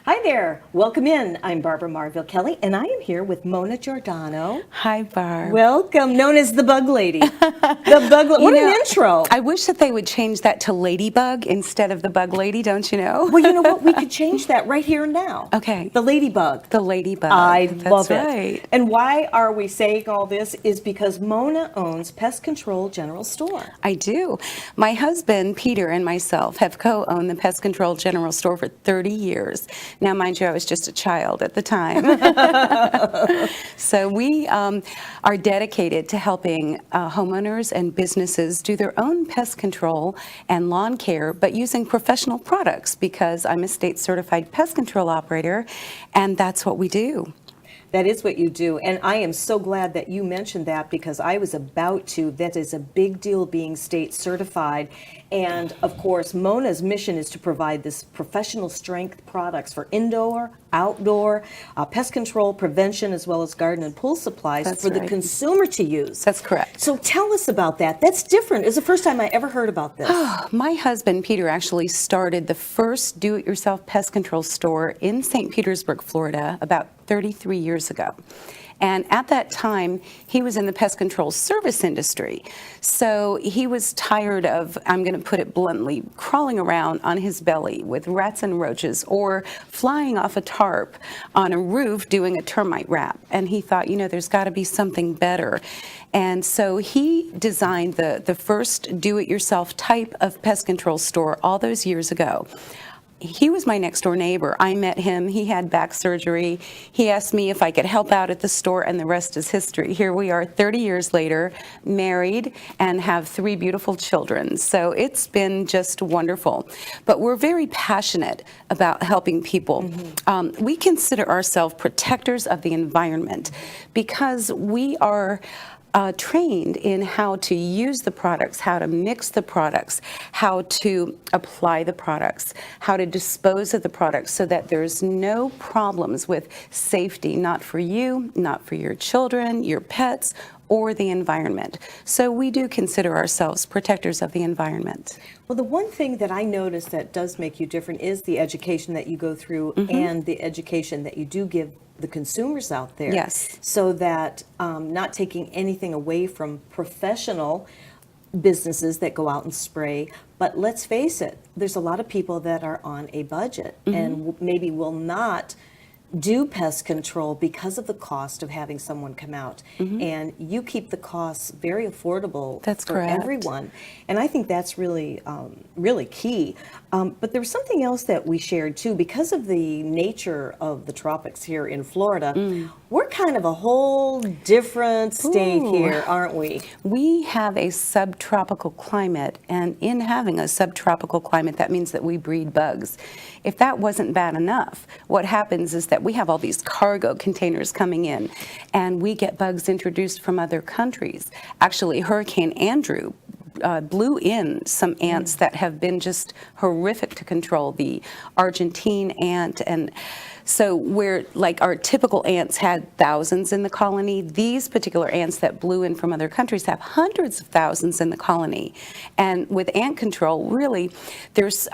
Hi there. Welcome in. I'm Barbara Marville Kelly, and I am here with Mona Giordano. Hi, Barb. Welcome, known as the Bug Lady. The Bug Lady. What an intro. I wish that they would change that to Ladybug instead of the Bug Lady, don't you know? Well, you know what? We could change that right here and now. Okay. The Ladybug. The Ladybug. I love That's it. Right. And why are we saying all this is because Mona owns Pest Control General Store. I do. My husband, Peter, and myself have co-owned the Pest Control General Store for 30 years. Now, mind you, I was just a child at the time. So we are dedicated to helping homeowners and businesses do their own pest control and lawn care, but using professional products because I'm a state certified pest control operator, and that's what we do. That is what you do. And I am so glad that you mentioned that because I was about to. That is a big deal being state certified. And of course, Mona's mission is to provide this professional strength products for indoor, outdoor, pest control, prevention, as well as garden and pool supplies That's for the right. consumer to use. That's correct. So tell us about that. That's different. It's the first time I ever heard about this. My husband, Peter, actually started the first do-it-yourself pest control store in St. Petersburg, Florida, about 33 years ago. And at that time, he was in the pest control service industry. So he was tired of, I'm going to put it bluntly, crawling around on his belly with rats and roaches or flying off a tarp on a roof doing a termite wrap. And he thought, there's got to be something better. And so he designed the first do-it-yourself type of pest control store all those years ago. He was my next door neighbor. I met him. He had back surgery. He asked me if I could help out at the store, and the rest is history. Here we are 30 years later, married, and have 3 beautiful children. So it's been just wonderful. But we're very passionate about helping people. Mm-hmm. We consider ourselves protectors of the environment because we are trained in how to use the products, how to mix the products, how to apply the products, how to dispose of the products so that there's no problems with safety, not for you, not for your children, your pets, or the environment. So we do consider ourselves protectors of the environment. Well, the one thing that I notice that does make you different is the education that you go through and the education that you do give the consumers out there. Yes. So that not taking anything away from professional businesses that go out and spray, but let's face it, there's a lot of people that are on a budget and maybe will not do pest control because of the cost of having someone come out. And you keep the costs very affordable That's for correct. everyone. And I think that's really, really key. But there was something else that we shared too. Because of the nature of the tropics here in Florida, we're kind of a whole different state here, aren't we? We have a subtropical climate, and in having a subtropical climate, that means that we breed bugs. If that wasn't bad enough, what happens is that we have all these cargo containers coming in, and we get bugs introduced from other countries. Actually, Hurricane Andrew blew in some ants that have been just horrific to control, the Argentine ant. And so where like our typical ants had thousands in the colony, these particular ants that blew in from other countries have hundreds of thousands in the colony. And with ant control, really, there's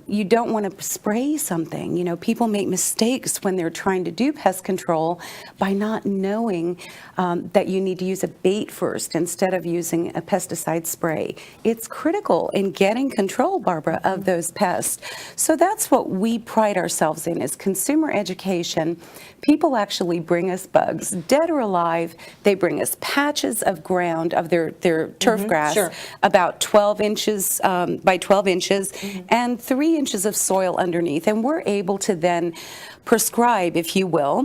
you don't want to spray something. People make mistakes when they're trying to do pest control by not knowing that you need to use a bait first instead of using a pesticide spray. It's critical in getting control, Barbara, of those pests. So that's what we pride ourselves in, is consumer education. People actually bring us bugs, dead or alive. They bring us patches of ground of their turf grass, about 12 inches by 12 inches, and 3 inches of soil underneath. And we're able to then prescribe, if you will,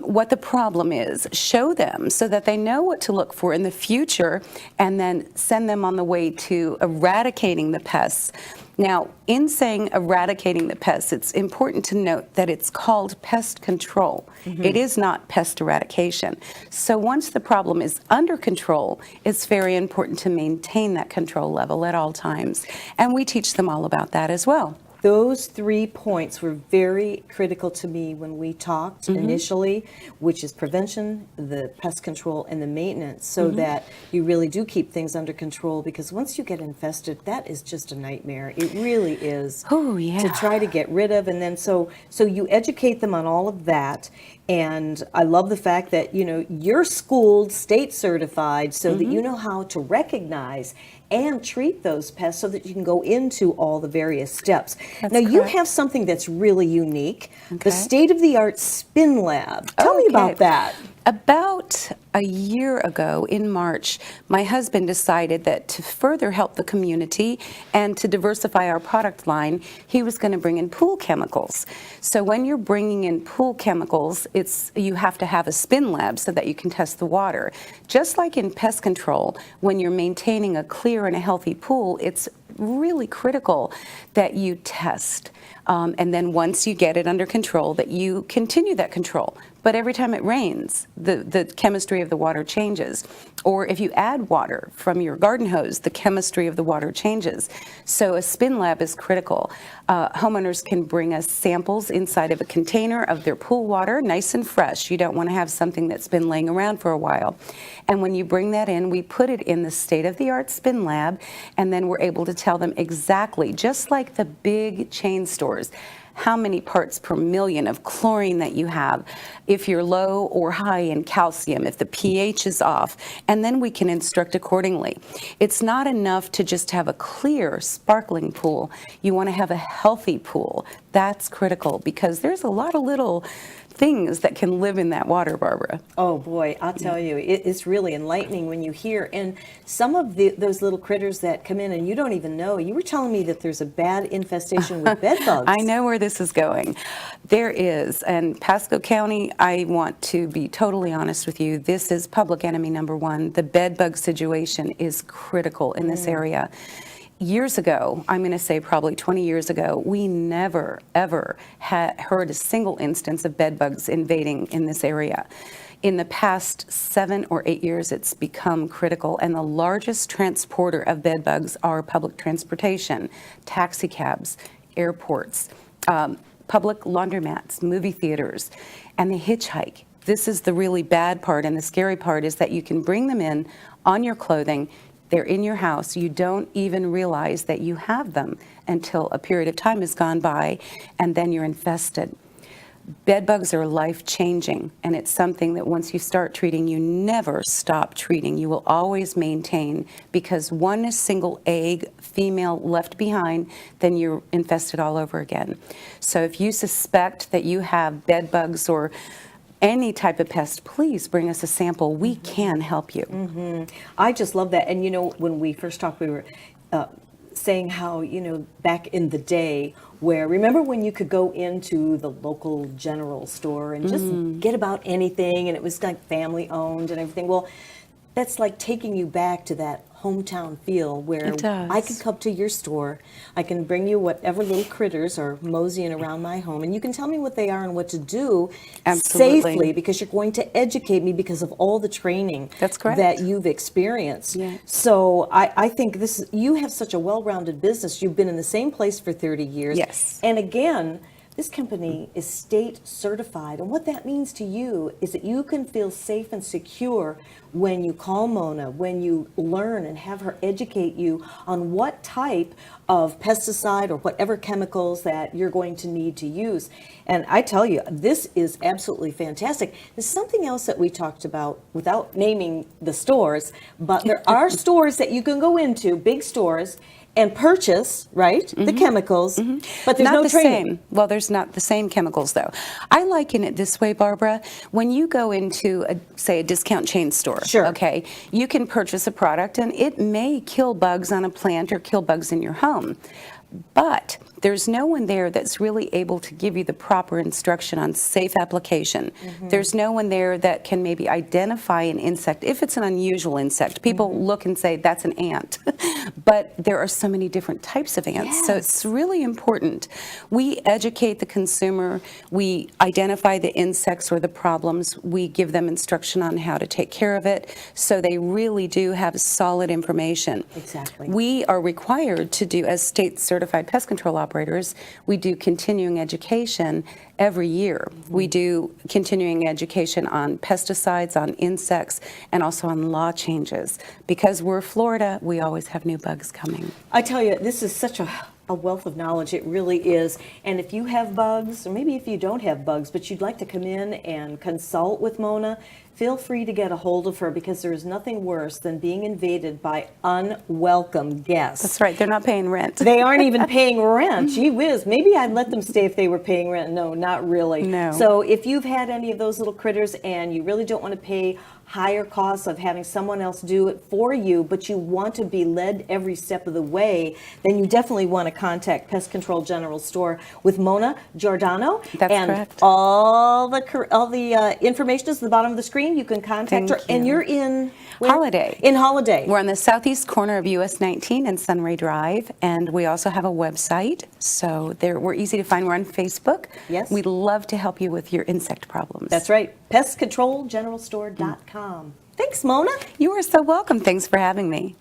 what the problem is, show them so that they know what to look for in the future, and then send them on the way to eradicating the pests. Now, in saying eradicating the pests, it's important to note that it's called pest control. It is not pest eradication. So once the problem is under control, it's very important to maintain that control level at all times. And we teach them all about that as well. Those 3 points were very critical to me when we talked initially, which is prevention, the pest control, and the maintenance, so that you really do keep things under control, because once you get infested, that is just a nightmare. It really is. Oh, yeah. To try to get rid of, and then so you educate them on all of that. And I love the fact that, you're schooled, state certified, so that you know how to recognize and treat those pests so that you can go into all the various steps. That's now, you correct. have something that's really unique, the Okay. state-of-the-art spin lab. Tell me about Okay. that. About a year ago in March, my husband decided that to further help the community and to diversify our product line, he was going to bring in pool chemicals. So when you're bringing in pool chemicals, you have to have a spin lab so that you can test the water. Just like in pest control, when you're maintaining a clear and a healthy pool, it's really critical that you test. And then once you get it under control, that you continue that control. But every time it rains, the chemistry of the water changes. Or if you add water from your garden hose, the chemistry of the water changes. So a spin lab is critical. Homeowners can bring us samples inside of a container of their pool water, nice and fresh. You don't want to have something that's been laying around for a while. And when you bring that in, we put it in the state-of-the-art spin lab, and then we're able to tell them exactly, just like the big chain stores, how many parts per million of chlorine that you have, if you're low or high in calcium, if the pH is off, and then we can instruct accordingly. It's not enough to just have a clear, sparkling pool. You want to have a healthy pool. That's critical, because there's a lot of little things that can live in that water, Barbara. Oh boy, I'll tell you, it's really enlightening when you hear. And some of those little critters that come in and you don't even know. You were telling me that there's a bad infestation with bed bugs. I know where this is going. There is. And Pasco County, I want to be totally honest with you, this is public enemy number one. The bed bug situation is critical in this area. Years ago, I'm going to say probably 20 years ago, we never, ever had heard a single instance of bed bugs invading in this area. In the past 7 or 8 years, it's become critical, and the largest transporter of bed bugs are public transportation, taxi cabs, airports, public laundromats, movie theaters, and the hitchhike. This is the really bad part, and the scary part is that you can bring them in on your clothing. They're in your house. You don't even realize that you have them until a period of time has gone by, and then you're infested. Bed bugs are life-changing, and it's something that once you start treating, you never stop treating. You will always maintain, because one single egg, female, left behind, then you're infested all over again. So if you suspect that you have bed bugs or any type of pest, please bring us a sample. We can help you. I just love that. And when we first talked, we were saying how, back in the day, where remember when you could go into the local general store and just get about anything, and it was like family owned and everything. Well, that's like taking you back to that hometown feel where It does. I can come to your store, I can bring you whatever little critters are moseying around my home, and you can tell me what they are and what to do Absolutely. safely, because you're going to educate me because of all the training That's correct. that you've experienced. Yeah. So I think you have such a well-rounded business. You've been in the same place for 30 years. Yes. And again, this company is state certified, and what that means to you is that you can feel safe and secure when you call Mona, when you learn and have her educate you on what type of pesticide or whatever chemicals that you're going to need to use. And I tell you, this is absolutely fantastic. There's something else that we talked about without naming the stores, but there are stores that you can go into, big stores, and purchase, right, the chemicals, but there's Not no the training. same. Well, there's not the same chemicals, though. I liken it this way, Barbara. When you go into, say, a discount chain store, Sure. okay, you can purchase a product, and it may kill bugs on a plant or kill bugs in your home. But there's no one there that's really able to give you the proper instruction on safe application. There's no one there that can maybe identify an insect. If it's an unusual insect, people look and say, that's an ant. But there are so many different types of ants. So it's really important. We educate the consumer. We identify the insects or the problems. We give them instruction on how to take care of it. So they really do have solid information. Exactly. We are required to do, as state certified pest control operators, operators, we do continuing education every year. We do continuing education on pesticides, on insects, and also on law changes. Because we're Florida, we always have new bugs coming. I tell you, this is such a wealth of knowledge. It really is. And if you have bugs, or maybe if you don't have bugs, but you'd like to come in and consult with Mona, feel free to get a hold of her, because there is nothing worse than being invaded by unwelcome guests. That's right, they're not paying rent. They aren't even paying rent. Gee whiz, maybe I'd let them stay if they were paying rent. No, not really. No. So if you've had any of those little critters and you really don't want to pay higher costs of having someone else do it for you, but you want to be led every step of the way, then you definitely want to contact Pest Control General Store with Mona Giordano. That's and correct. All the information is at the bottom of the screen. You can contact her. Thank you. And you're in where? Holiday. In Holiday. We're on the southeast corner of US 19 and Sunray Drive, and we also have a website, so we're easy to find. We're on Facebook. Yes. We'd love to help you with your insect problems. That's right. PestControlGeneralStore.com. Thanks, Mona. You are so welcome. Thanks for having me.